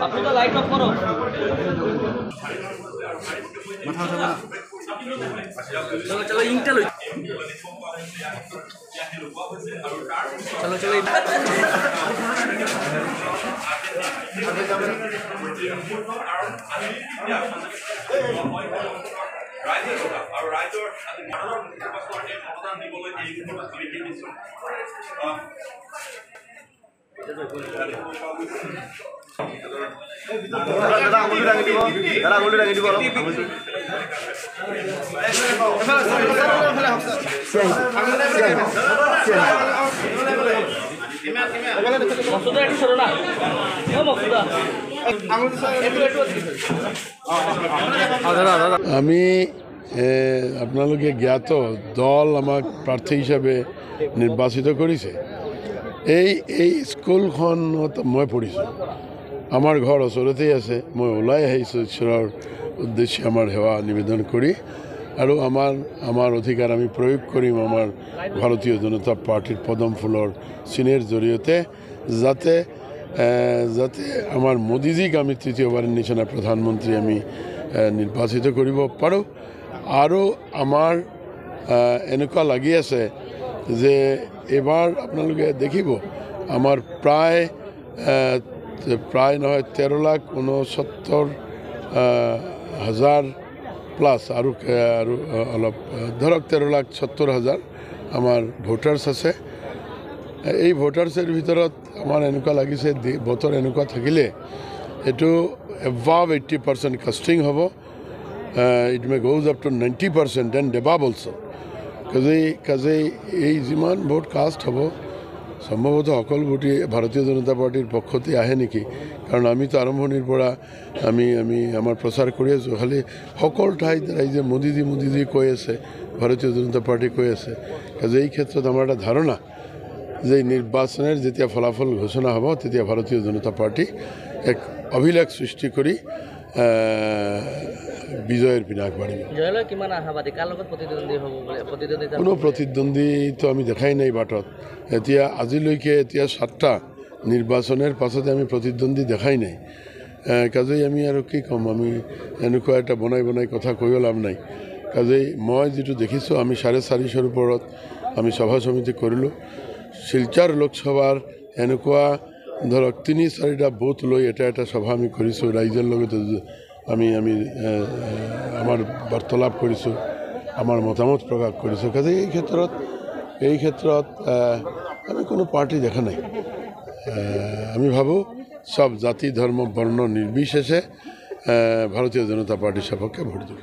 আপনি তো light off করো চলো চলো ইংটা লই চলো চলো আমি আপোনালোকে জ্ঞাত দল আমাক প্ৰাৰ্থী হিচাপে নিৰ্বাচিত কৰিছে। এই স্কুলখনত মই পঢ়িছোঁ, আমাৰ ঘৰ ওচৰতেই আছে। মই ওলাই আহিছোঁ ঈশ্বৰৰ উদ্দেশ্যে আমাৰ সেৱা নিবেদন কৰি, আৰু আমাৰ অধিকাৰ আমি প্ৰয়োগ কৰিম আমাৰ ভাৰতীয় জনতা পাৰ্টীৰ পদম ফুলৰ চিনৰ জৰিয়তে, যাতে আমাৰ মোদীজীক আমি তৃতীয়বাৰৰ নিচিনা প্ৰধানমন্ত্ৰী আমি নিৰ্বাচিত কৰিব পাৰোঁ। আৰু আমাৰ এনেকুৱা লাগি আছে যে এইবাৰ আপোনালোকে দেখিব আমাৰ প্ৰায় নহয় 13,69,000 প্লাছ আৰু অলপ ধৰক 13,70,000 আমাৰ ভোটাৰ্ছ আছে। এই ভোটাৰ্ছৰ ভিতৰত আমাৰ এনেকুৱা লাগিছে বতৰ এনেকুৱা থাকিলে এইটো এবাভ 80% কাষ্টিং হ'ব। It May goes up to 90% and above also'. কাজেই এই যিমান ভোট কাষ্ট হ'ব সম্ভৱতঃ সকলো ভোটে ভাৰতীয় জনতা পাৰ্টীৰ পক্ষতে আহে নেকি, কাৰণ আমিতো আৰম্ভণিৰ পৰা আমি আমাৰ প্ৰচাৰ কৰি আছোঁ। খালি সকলো ঠাইত ৰাইজে মোদীজী কৈ আছে, ভাৰতীয় জনতা পাৰ্টী কৈ আছে। কাজে এই ক্ষেত্ৰত আমাৰ এটা ধাৰণা যে নিৰ্বাচনৰ যেতিয়া ফলাফল ঘোষণা হ'ব তেতিয়া ভাৰতীয় জনতা পাৰ্টী এক অভিলেখ সৃষ্টি কৰি বিজয়েৰ পিনে আগবাঢ়িব। কোনো প্ৰতিদ্বন্দ্বীটো আমি দেখাই নাই বাটত। আজিলৈকে 7টা নিৰ্বাচনৰ পাছতে আমি প্ৰতিদ্বন্দ্বী দেখাই নাই। কাজেই আমি আৰু কি ক'ম, আমি এনেকুৱা এটা বনাই কথা কৈ লাভ নাই। কাজেই মই যিটো দেখিছোঁ, আমি 450ৰ ওপৰত আমি সভা সমিতি কৰিলোঁ। শিলচৰ লোকসভাৰ এনেকুৱা ধৰক 3-4টা বুথ লৈ এটা সভা আমি কৰিছোঁ। ৰাইজৰ লগত আমি আমাৰ বাৰ্তালাপ কৰিছোঁ, আমাৰ মতামত প্ৰকাশ কৰিছোঁ। কাজে এই ক্ষেত্ৰত আমি কোনো পাৰ্টি দেখা নাই। আমি ভাবোঁ সব জাতি ধৰ্ম বৰ্ণ নিৰ্বিশেষে ভাৰতীয় জনতা পাৰ্টিৰ সপক্ষে ভোট দিব।